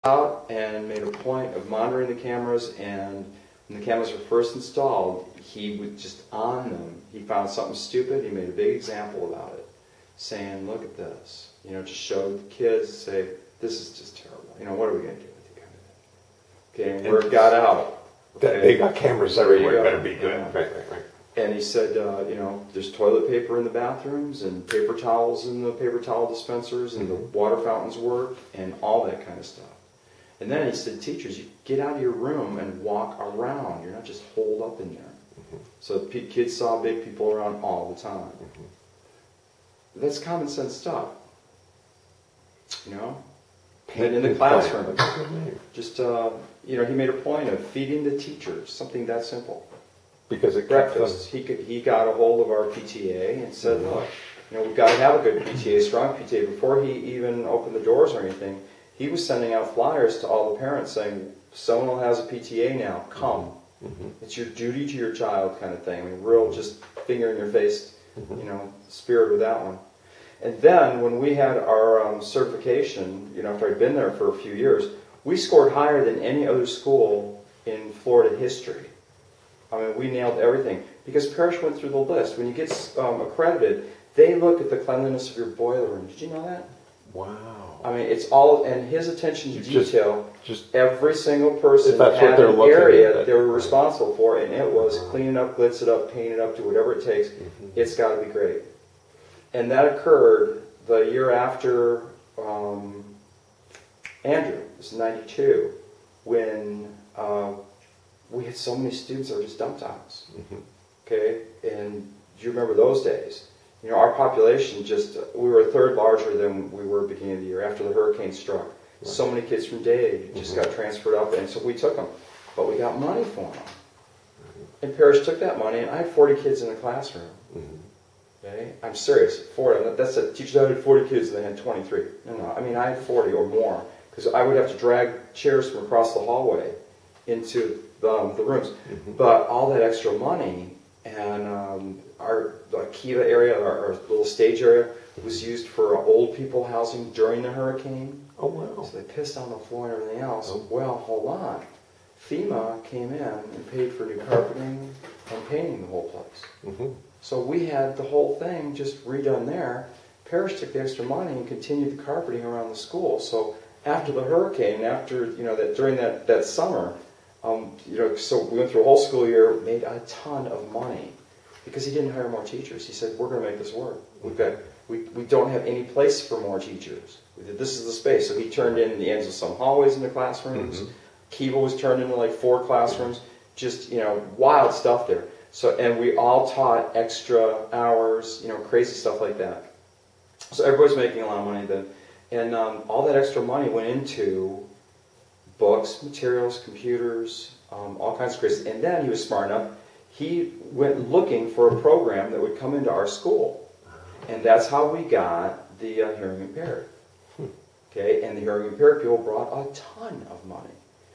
out and made a point of monitoring the cameras, and when the cameras were first installed, he was just on them. He found something stupid, he made a big example about it, saying, look at this. You know, just show the kids, say, this is just terrible. You know, what are we going to do with it, kind of thing. Okay, and word got out. Okay? They got cameras everywhere, better be good. Yeah. Right. And he said, you know, there's toilet paper in the bathrooms and paper towels in the paper towel dispensers, and the water fountains work and all that kind of stuff. And then he said, teachers, you get out of your room and walk around. You're not just holed up in there. So kids saw big people around all the time. That's common sense stuff. You know? And in the classroom, just, you know, he made a point of feeding the teachers, something that simple. Because at breakfast, he got a hold of our PTA and said, look, you know, we've got to have a good PTA, strong PTA. Before he even opened the doors or anything, he was sending out flyers to all the parents saying, someone has a PTA now, come. It's your duty to your child, kind of thing. I mean, real just finger in your face, you know, spirit with that one. And then when we had our certification, you know, after I'd been there for a few years, we scored higher than any other school in Florida history. I mean, we nailed everything because Parrish went through the list. When you get accredited, they look at the cleanliness of your boiler room. Did you know that? Wow. I mean, it's all, and his attention to detail, every single person had an area they were responsible for, and it was clean it up, glitz it up, paint it up, do whatever it takes. It's got to be great. And that occurred the year after Andrew, it was 92, when we had so many students that were just dump times. Okay, and do you remember those days? You know, our population just, we were a third larger than we were at the beginning of the year after the hurricane struck. So many kids from Dade just got transferred up, and so we took them. But we got money for them. And Parrish took that money, and I had 40 kids in the classroom. Okay? I'm serious, 40. That's a teacher that had 40 kids and they had 23. No, I mean, I had 40 or more, because I would have to drag chairs from across the hallway into the rooms. But all that extra money, and our Kiva area, our little stage area, was used for old people housing during the hurricane. Oh, wow. So they pissed on the floor and everything else. Well, hold on. FEMA came in and paid for new carpeting and painting the whole place. So we had the whole thing just redone there. Parrish took the extra money and continued the carpeting around the school. So after the hurricane, after, you know, during that summer, you know, so we went through a whole school year, made a ton of money because he didn't hire more teachers. He said, we're going to make this work. We don't have any place for more teachers. This is the space. So he turned in the ends of some hallways into classrooms. Kiva was turned into like 4 classrooms. Just, you know, wild stuff there. So, and we all taught extra hours, you know, crazy stuff like that. So everybody's making a lot of money then. And all that extra money went into books, materials, computers, all kinds of crazy. And then he was smart enough, he went looking for a program that would come into our school. And that's how we got the hearing impaired. Okay, and the hearing impaired people brought a ton of money.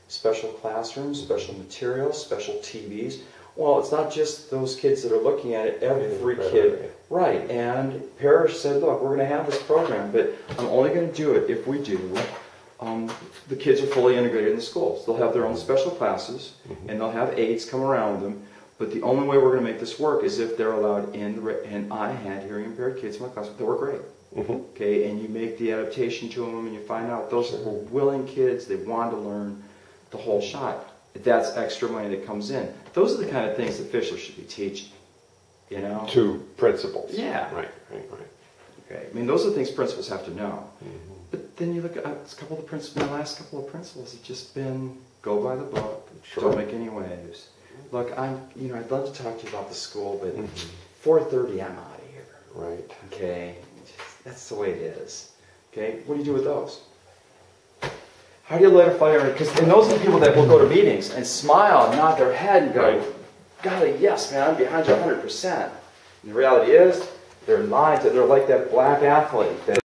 Special classrooms, special materials, special TVs. Well, it's not just those kids that are looking at it, every kid. Right, and Parrish said, look, we're going to have this program, but I'm only going to do it if we do. The kids are fully integrated in the schools. They'll have their own special classes, and they'll have aides come around with them. But the only way we're going to make this work is if they're allowed in. And I had hearing impaired kids in my class that were great. Okay, and you make the adaptation to them, and you find out those were willing kids. They wanted to learn the whole shot. That's extra money that comes in. Those are the kind of things that officials should be teaching. You know, to principals. Yeah. Right. Okay. I mean, those are the things principals have to know. But then you look at a couple of the principals. The last couple of principals have just been go by the book. Don't make any waves. Look, you know, I'd love to talk to you about the school, but 4:30, I'm out of here. Right. Okay. That's the way it is. Okay. What do you do with those? How do you light a fire? And those are the people that will go to meetings and smile and nod their head and go, golly, yes, man, I'm behind you 100%. And the reality is, they're lying. They're like that black athlete that